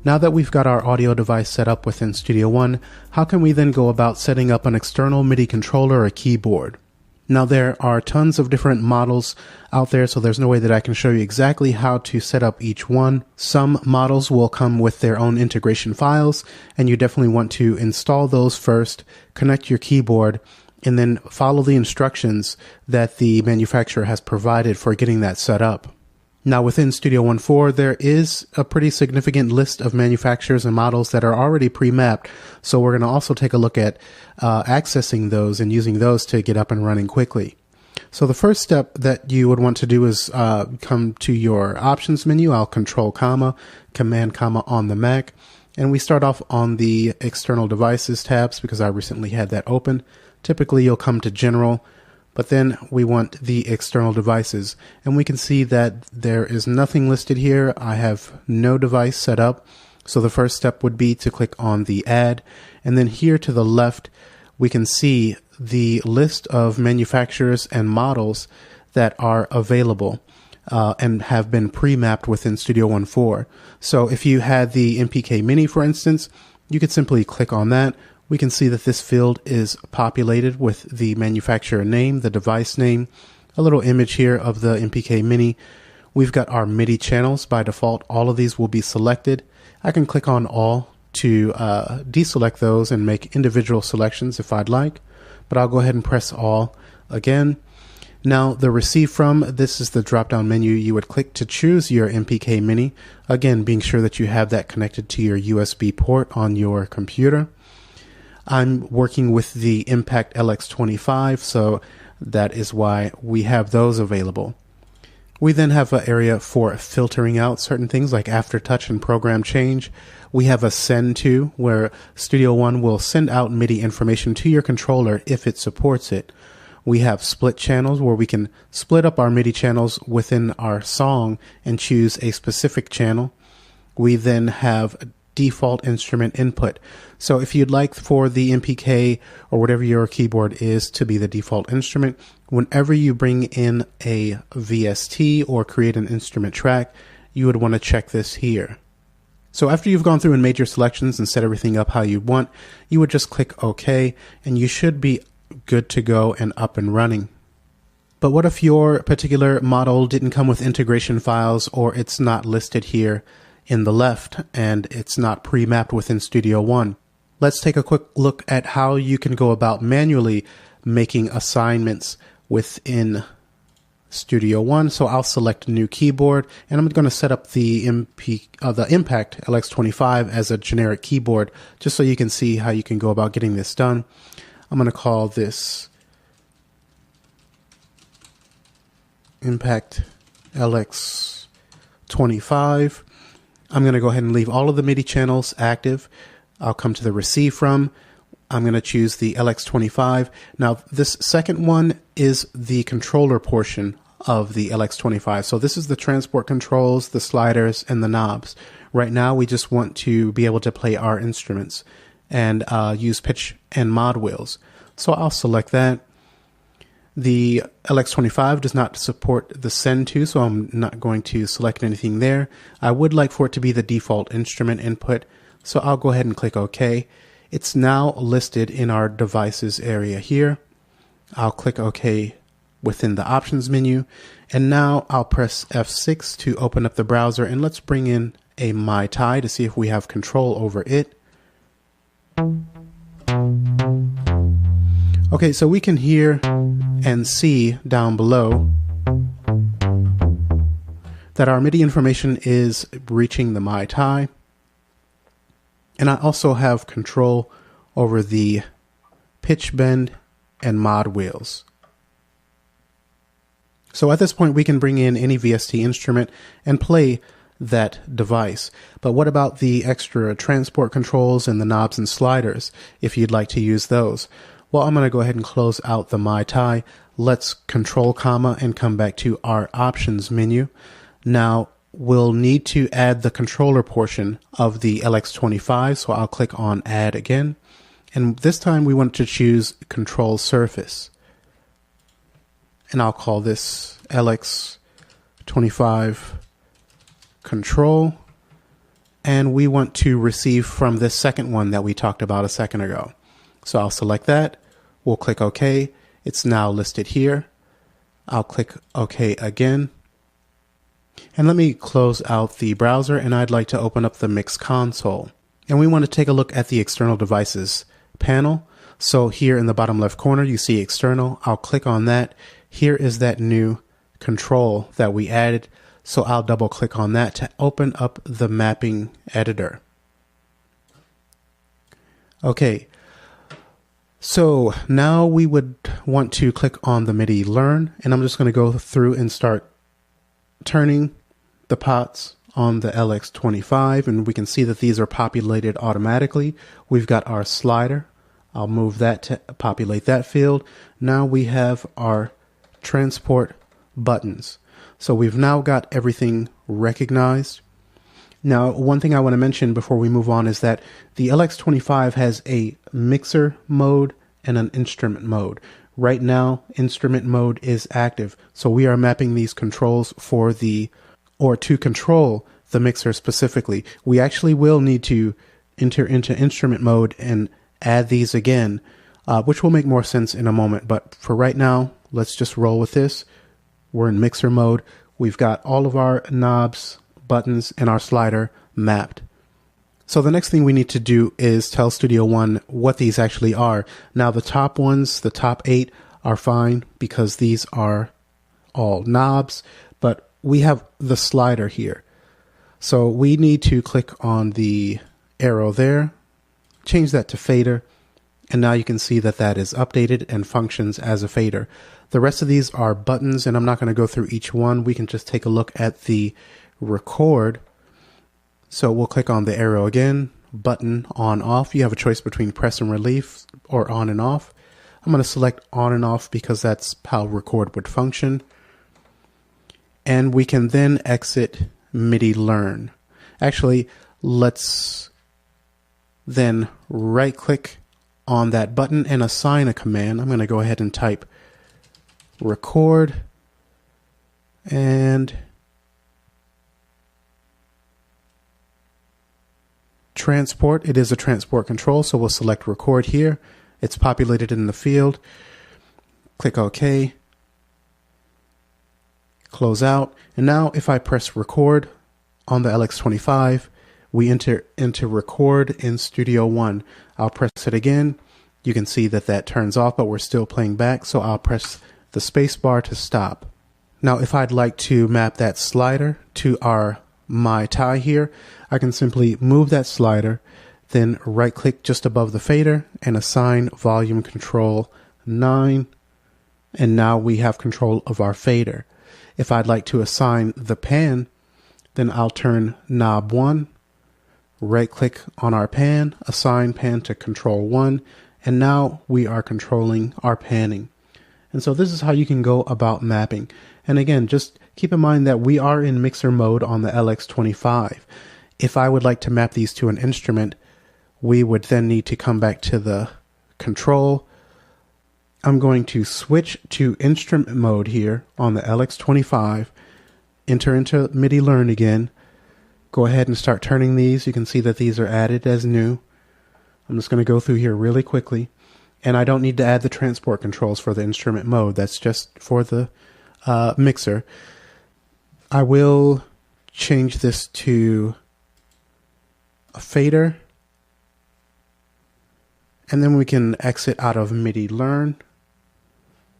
Now that we've got our audio device set up within Studio One, how can we then go about setting up an external MIDI controller or keyboard? Now there are tons of different models out there, so there's no way that I can show you exactly how to set up each one. Some models will come with their own integration files, and you definitely want to install those first, connect your keyboard, and then follow the instructions that the manufacturer has provided for getting that set up. Now within Studio One 4, there is a pretty significant list of manufacturers and models that are already pre-mapped, so we're going to also take a look at accessing those and using those to get up and running quickly. So the first step that you would want to do is come to your options menu. I'll Control comma, Command comma on the Mac, and we start off on the external devices tabs because I recently had that open. Typically you'll come to General, but then we want the external devices, and we can see that there is nothing listed here. I have no device set up. So the first step would be to click on the Add, and then here to the left we can see the list of manufacturers and models that are available and have been pre-mapped within Studio One 4. So if you had the MPK Mini, for instance, you could simply click on that. We can see that this field is populated with the manufacturer name, the device name, a little image here of the MPK Mini. We've got our MIDI channels. By default, all of these will be selected. I can click on all to deselect those and make individual selections if I'd like, but I'll go ahead and press all again. Now the receive from, this is the drop-down menu. You would click to choose your MPK Mini, again being sure that you have that connected to your USB port on your computer. I'm working with the Impact LX25, so that is why we have those available. We then have an area for filtering out certain things like aftertouch and program change. We have a send to, where Studio One will send out MIDI information to your controller if it supports it. We have split channels, where we can split up our MIDI channels within our song and choose a specific channel. We then have default instrument input. So if you'd like for the MPK or whatever your keyboard is to be the default instrument, whenever you bring in a VST or create an instrument track, you would want to check this here. So after you've gone through and made your selections and set everything up how you want, you would just click OK, and you should be good to go and up and running. But what if your particular model didn't come with integration files, or it's not listed here in the left and it's not pre-mapped within Studio One? Let's take a quick look at how you can go about manually making assignments within Studio One. So I'll select new keyboard, and I'm going to set up the Impact LX25 as a generic keyboard, just so you can see how you can go about getting this done. I'm going to call this Impact LX25. I'm going to go ahead and leave all of the MIDI channels active. I'll come to the receive from. I'm going to choose the LX25. Now this second one is the controller portion of the LX25. So this is the transport controls, the sliders, and the knobs. Right now we just want to be able to play our instruments and use pitch and mod wheels. So I'll select that. The LX25 does not support the send to, so I'm not going to select anything there. I would like for it to be the default instrument input, so I'll go ahead and click OK. It's now listed in our devices area here. I'll click OK within the options menu, and now I'll press F6 to open up the browser, and let's bring in a MIDI to see if we have control over it. Okay, so we can hear and see down below that our MIDI information is reaching the MIDI. And I also have control over the pitch bend and mod wheels. So at this point we can bring in any VST instrument and play that device. But what about the extra transport controls and the knobs and sliders, if you'd like to use those? Well, I'm going to go ahead and close out the MIDI. Let's Control comma and come back to our options menu. Now we'll need to add the controller portion of the LX25, so I'll click on Add again, and this time we want to choose Control Surface, and I'll call this LX25 Control, and we want to receive from this second one that we talked about a second ago. So I'll select that. We'll click OK. It's now listed here. I'll click OK again. And let me close out the browser, and I'd like to open up the Mix console. And we want to take a look at the external devices panel. So here in the bottom left corner, you see external. I'll click on that. Here is that new control that we added. So I'll double click on that to open up the mapping editor. Okay. So now we would want to click on the MIDI Learn, and I'm just going to go through and start turning the pots on the LX25, and we can see that these are populated automatically. We've got our slider. I'll move that to populate that field. Now we have our transport buttons. So we've now got everything recognized. Now, one thing I want to mention before we move on is that the LX25 has a mixer mode and an instrument mode. Right now, instrument mode is active. So we are mapping these controls for to control the mixer specifically. We actually will need to enter into instrument mode and add these again, which will make more sense in a moment. But for right now, let's just roll with this. We're in mixer mode. We've got all of our knobs, buttons, and our slider mapped. So the next thing we need to do is tell Studio One what these actually are. Now the top ones, the top 8 are fine because these are all knobs, but we have the slider here. So we need to click on the arrow there, change that to fader, and now you can see that that is updated and functions as a fader. The rest of these are buttons, and I'm not going to go through each one. We can just take a look at the record. So we'll click on the arrow again, button on off. You have a choice between press and relief or on and off. I'm going to select on and off because that's how record would function. And we can then exit MIDI Learn. Actually, let's then right click on that button and assign a command. I'm going to go ahead and type record and transport. It is a transport control, so we'll select record here. It's populated in the field. Click OK. Close out. And now if I press record on the LX25, we enter into record in Studio One. I'll press it again. You can see that that turns off, but we're still playing back. So I'll press the space bar to stop. Now, if I'd like to map that slider to our MIDI here, I can simply move that slider, then right click just above the fader and assign volume control 9. And now we have control of our fader. If I'd like to assign the pan, then I'll turn knob 1, right click on our pan, assign pan to control 1, and now we are controlling our panning. And so this is how you can go about mapping. And again, just keep in mind that we are in mixer mode on the LX25. If I would like to map these to an instrument, we would then need to come back to the control. I'm going to switch to instrument mode here on the LX25, enter into MIDI Learn again, go ahead and start turning these. You can see that these are added as new. I'm just going to go through here really quickly, and I don't need to add the transport controls for the instrument mode. That's just for the mixer. I will change this to a fader, and then we can exit out of MIDI Learn.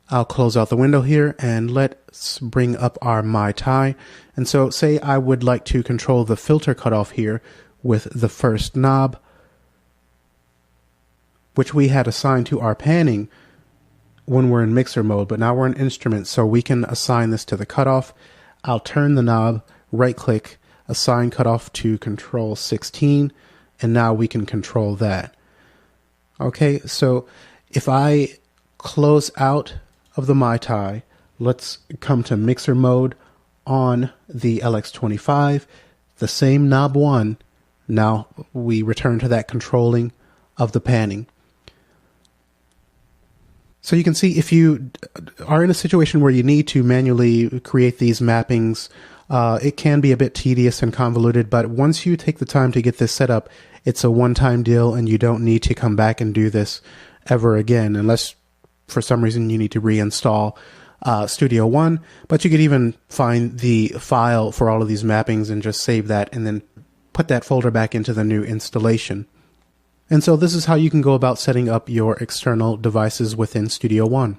I'll close out the window here and let's bring up our MIDI. And so say I would like to control the filter cutoff here with the first knob, which we had assigned to our panning when we're in mixer mode, but now we're in instrument, so we can assign this to the cutoff. I'll turn the knob, right click, assign cutoff to control 16, and now we can control that. Okay, so if I close out of the MIDI, let's come to mixer mode on the LX25, the same knob 1. Now we return to that controlling of the panning. So you can see if you are in a situation where you need to manually create these mappings It can be a bit tedious and convoluted, but once you take the time to get this set up, it's a one-time deal and you don't need to come back and do this ever again, unless for some reason you need to reinstall Studio One. But you could even find the file for all of these mappings and just save that and then put that folder back into the new installation. And so this is how you can go about setting up your external devices within Studio One.